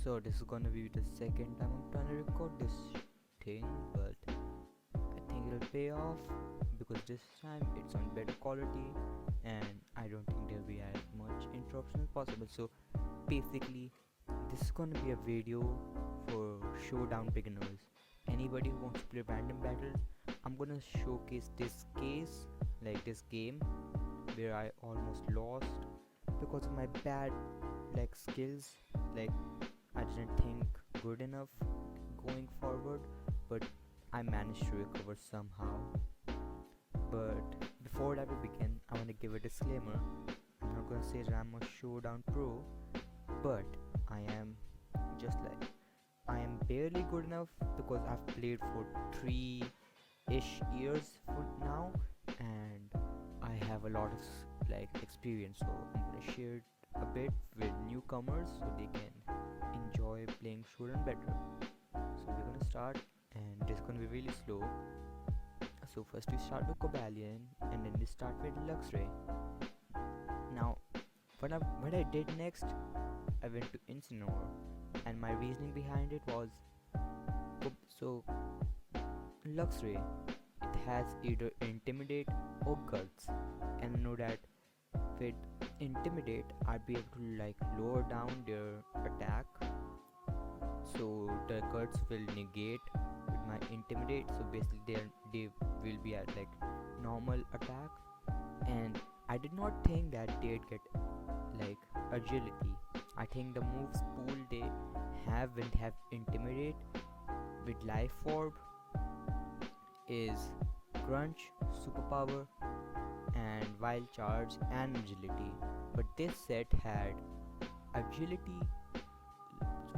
So this is gonna be the second time I'm trying to record this thing, but I think it'll pay off because this time it's on better quality and I don't think there'll be as much interruption as possible. So basically this is gonna be a video for Showdown beginners. Anybody who wants to play random battles, I'm gonna showcase this case, like this game where I almost lost because of my bad skills. Like I didn't think good enough going forward, but I managed to recover somehow. But before that we begin, I want to give a disclaimer. I'm not gonna say that I'm a Showdown pro, but I am I am barely good enough because I've played for 3-ish years for now, and I have a lot of experience. So I'm gonna share it a bit with newcomers so they can enjoy playing Showdown better. So we're gonna start, and it's gonna be really slow. So first we start with Cobalion, and then we start with Luxray. Now, what I did next, I went to Incineroar, and my reasoning behind it was so Luxray, it has either Intimidate or Guts, and I know that with Intimidate I'd be able to lower down their attack, so the Guts will negate with my Intimidate, so basically they will be at normal attack. And I did not think that they'd get agility. I think the moves pool they have when they have Intimidate with Life Orb is Crunch, Superpower, and Wild Charge and Agility. But this set had Agility,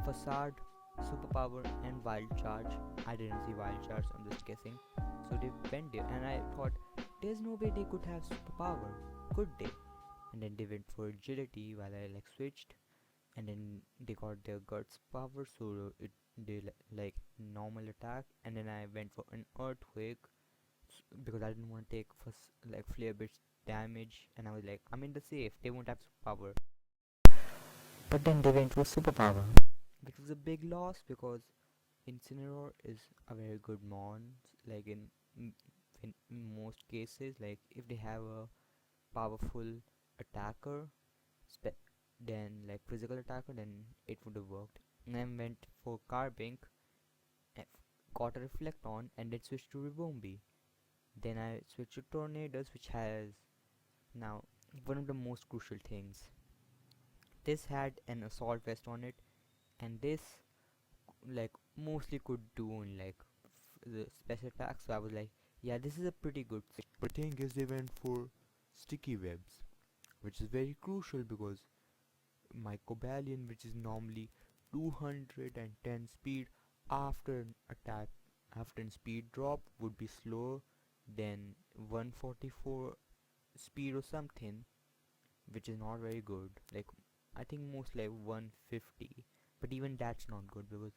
Facade, Superpower, and Wild Charge. I didn't see Wild Charge, I'm just guessing. So they went there, and I thought there's no way they could have Superpower, could they? And then they went for Agility while I switched, and then they got their Guts power, so they normal attack. And then I went for an Earthquake because I didn't want to take first Flare Blitz damage, and I was like, I'm in the safe, they won't have Superpower. But then they went for Superpower, which was a big loss because Incineroar is a very good mon. Like in most cases, if they have a powerful attacker, then physical attacker, then it would have worked. And I went for Carbink, got a Reflect on, and then switched to Ribombee. Then I switched to Tornadoes, which has now one of the most crucial things. This had an Assault Vest on it, and this mostly could do on the special attacks. So I was like, yeah, this is a pretty good thing. But thing is, they went for sticky webs, which is very crucial because my Cobalion, which is normally 210 speed, after an attack, after an speed drop, would be slower than 144 speed or something, which is not very good. I think most 150, but even that's not good because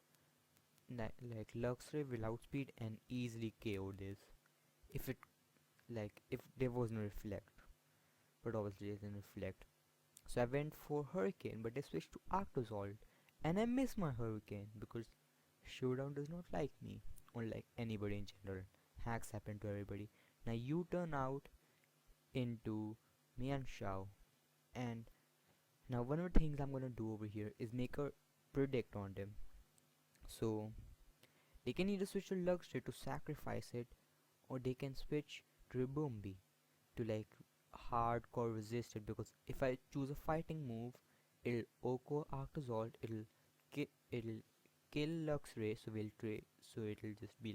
Luxray will outspeed and easily KO this if it if there was no Reflect, but obviously there's no Reflect. So I went for Hurricane, but I switched to Arctozolt, and I miss my Hurricane because Showdown does not like me, or anybody in general. Hacks happen to everybody. Now you turn out into Mianshao, and now one of the things I'm gonna do over here is make a predict on them. So they can either switch to Luxray to sacrifice it, or they can switch to Ribombee to hardcore resist it, because if I choose a fighting move, it'll Oko Arctozolt, it'll kill Luxray, so it'll just be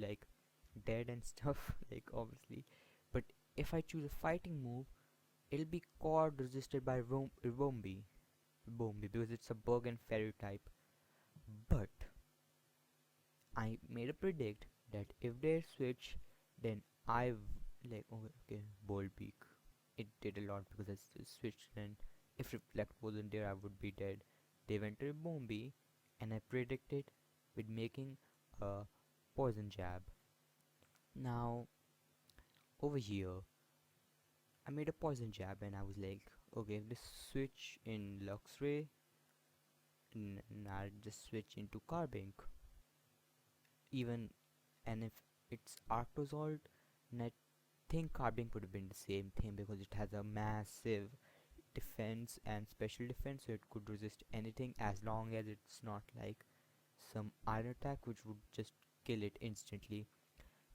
dead and stuff obviously. But if I choose a fighting move, it'll be cord resisted by Ribombee because it's a bug and fairy type. But I made a predict that if they switch, then okay, Bold Peak. It did a lot because I switched, and if Reflect wasn't there, I would be dead. They went to Ribombee, and I predicted with making a Poison Jab. Now over here, I made a Poison Jab, and I was like, okay, if this switch in Luxray, and I'll just switch into carbink. Even and if it's Arctozolt, and I think carbink would have been the same thing because it has a massive defense and special defense, so it could resist anything as long as it's not like some iron attack which would just kill it instantly.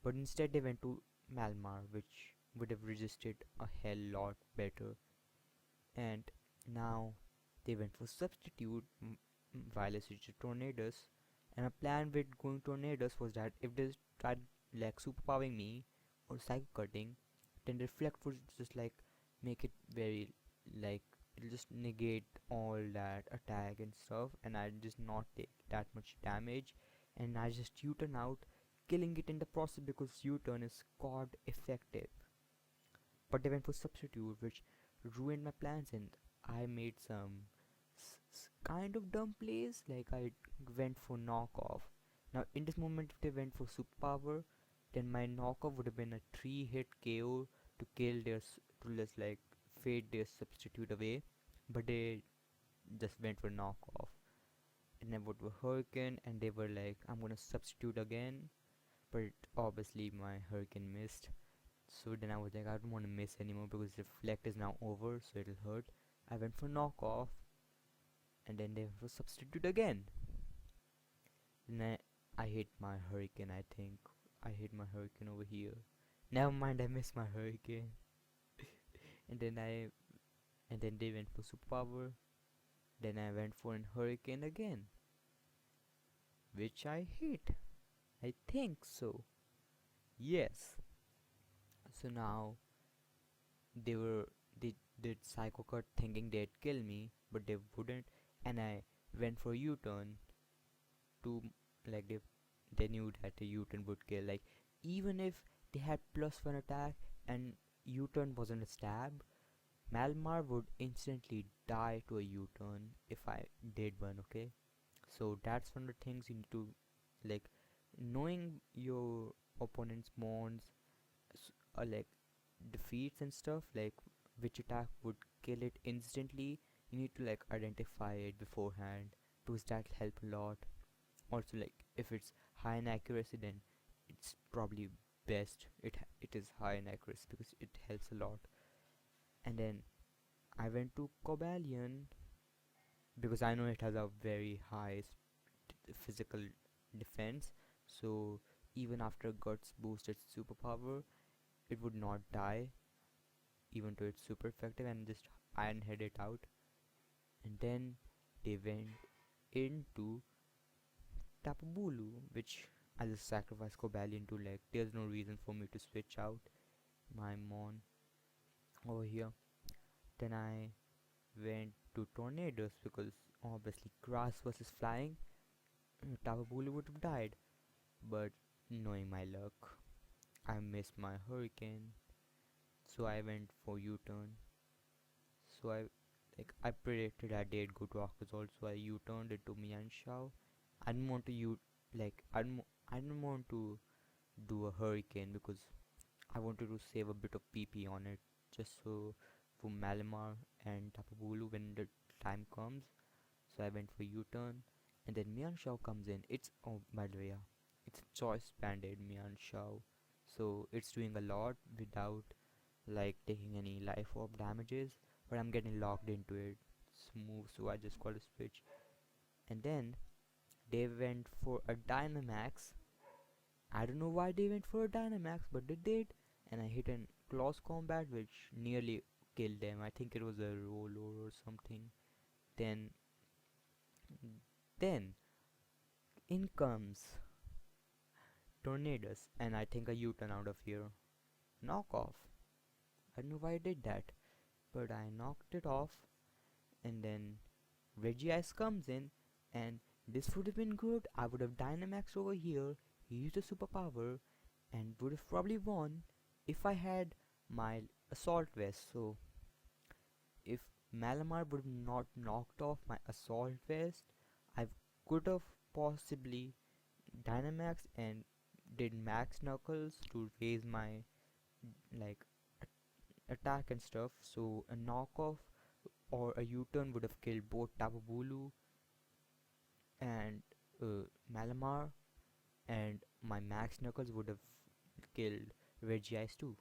But instead they went to Malmar, which would have resisted a hell lot better. And now they went for substitute Violet switched to Tornadoes. And a plan with going Tornadoes was that if they tried like superpowering me or psycho cutting, then Reflect would just like make it very like it'll just negate all that attack and stuff, and I just not take that much damage, and I just U-turn out, killing it in the process because U-turn is god effective. But they went for substitute, which ruined my plans, and I made some kind of dumb plays. Like I went for knockoff. Now in this moment, if they went for superpower, then my knockoff would have been a 3-hit KO to kill their to just like fade their substitute away. But they just went for knockoff, and then went for hurricane, and they were like, I'm gonna substitute again. But obviously my hurricane missed. So then I was like, I don't want to miss anymore because reflect is now over, so it'll hurt. I went for knockoff, and then they were substitute again. And I hit my hurricane. I think I hit my hurricane over here. Never mind, I missed my hurricane. and then I and then they went for superpower. Then I went for an hurricane again, which I hit. I think so. Yes. So now they did psycho cut thinking they'd kill me, but they wouldn't, and I went for U-turn to like they knew that the U-turn would kill. Like even if they had +1 attack and U-turn wasn't a stab, Malmar would instantly die to a U-turn if I did one. Okay, so that's one of the things you need to like knowing your opponent's mons, like defeats and stuff, like which attack would kill it instantly. You need to like identify it beforehand because that'll help a lot. Also, like if it's high in accuracy, then it's probably best it is high in accuracy because it helps a lot. And then I went to Cobalion because I know it has a very high physical defense, so even after Guts boosted superpower, it would not die even though it's super effective, and just iron head it out. And then they went into Tapu Bulu, which I just sacrificed Cobalion to, like there's no reason for me to switch out my Mon over here. Then I went to Tornadoes because obviously grass versus flying, Tapu Bulu would have died. But knowing my luck, I missed my hurricane, so I went for U-turn. So I predicted that they'd go to Akazol, so I U-turned it to Mianshao. I didn't want to I didn't want to do a hurricane because I wanted to save a bit of PP on it, just so for Malamar and Tapu Bulu when the time comes. So I went for U-turn, and then Mianshao comes in. It's oh by the way, yeah, it's a choice banded Mianshao, so it's doing a lot without like taking any life orb damages, but I'm getting locked into it smooth, so I just got to switch. And then they went for a Dynamax. I don't know why they went for a Dynamax, but they did, and I hit an close combat which nearly killed them. I think it was a roller or something. Then then in comes Tornadoes, and I think a U-turn out of here. Knock off. I don't know why I did that, but I knocked it off, and then Regice comes in, and this would have been good. I would have Dynamaxed over here, used a superpower, and would have probably won if I had my Assault Vest. So, if Malamar would have not knocked off my Assault Vest, I could have possibly Dynamax and did Max Knuckles to raise my like attack and stuff. So a knockoff or a U-turn would have killed both Tapu Bulu and Malamar, and my Max Knuckles would have killed Reggie Ice too.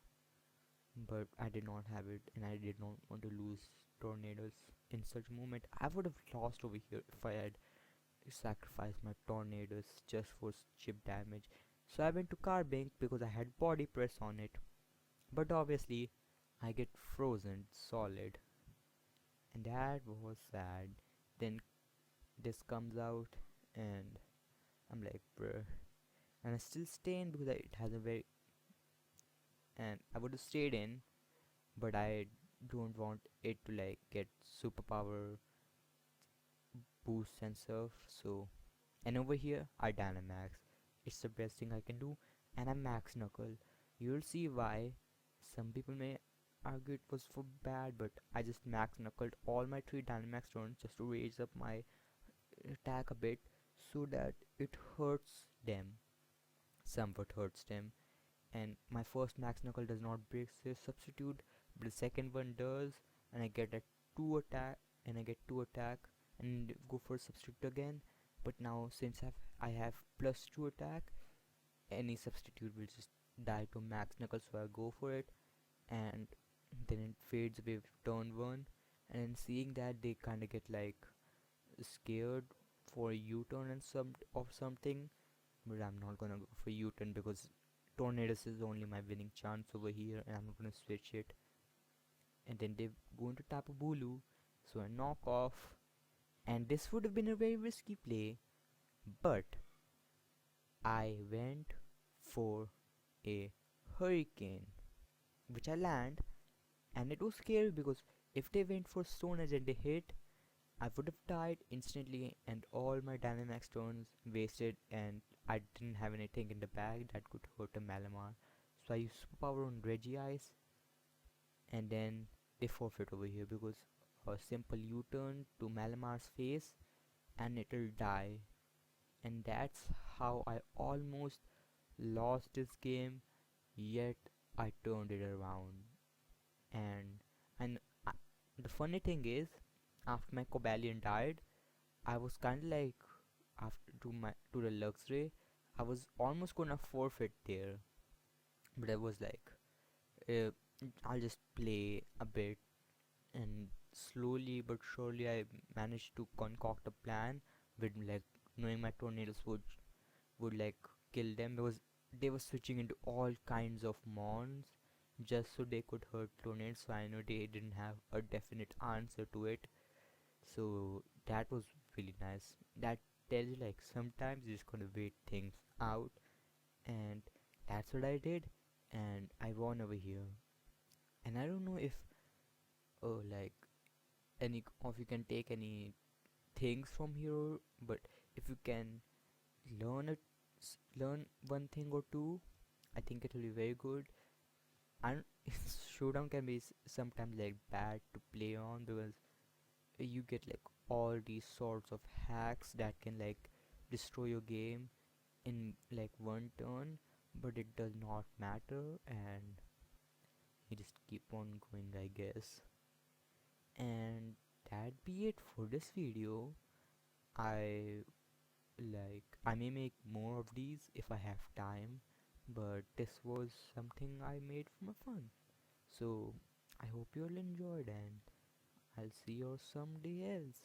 But I did not have it, and I did not want to lose tornadoes in such moment. I would have lost over here if I had sacrificed my tornadoes just for chip damage. So I went to Carbink because I had body press on it. But obviously, I get frozen solid, and that was sad. Then this comes out, and I'm like, bruh. And I still stay in because it has a very. And I would have stayed in, but I don't want it to like get superpower boosts and stuff. So, and over here I Dynamax. It's the best thing I can do, and I Max Knuckle. You'll see why. Some people may argue it was for bad, but I just Max Knuckled all my 3 Dynamax turns just to raise up my attack a bit so that it hurts them. Somewhat hurts them. And my first Max Knuckle does not break the substitute, but the second one does, and I get a 2 attack, and I get 2 attack, and go for substitute again. But now since I have +2 attack, any substitute will just die to Max Knuckle, so I go for it, and then it fades away with turn 1, and then seeing that they kinda get like scared for a U-turn and something, but I'm not gonna go for U-turn because Tornadoes is only my winning chance over here, and I'm not gonna switch it. And then they go into Tapu Bulu, so I knock off, and this would have been a very risky play, but I went for a Hurricane, which I land, and it was scary because if they went for Stone Edge and they hit, I would have died instantly, and all my Dynamax turns wasted, and I didn't have anything in the bag that could hurt a Malamar. So I used Superpower on Regice, and then they forfeit over here because a simple U-turn to Malamar's face and it'll die. And that's how I almost lost this game, yet I turned it around. And and I, the funny thing is, after my Cobalion died, I was kind of like, after to the Luxray, I was almost gonna forfeit there, but I was like, uh, I'll just play a bit, and slowly but surely I managed to concoct a plan with like knowing my tornadoes would like kill them because they were switching into all kinds of mons just so they could hurt tornadoes. So I know they didn't have a definite answer to it. So that was really nice. That tells you like sometimes you just gotta wait things out, and that's what I did, and I won over here. And I don't know if like any of you can take any things from here, but if you can learn it, learn one thing or two, I think it will be very good. And Showdown can be sometimes like bad to play on because you get like all these sorts of hacks that can like destroy your game in like one turn, but it does not matter, and you just keep on going, I guess. And that be it for this video. I may make more of these if I have time, but this was something I made for my fun. So I hope you all enjoyed, and I'll see you someday else.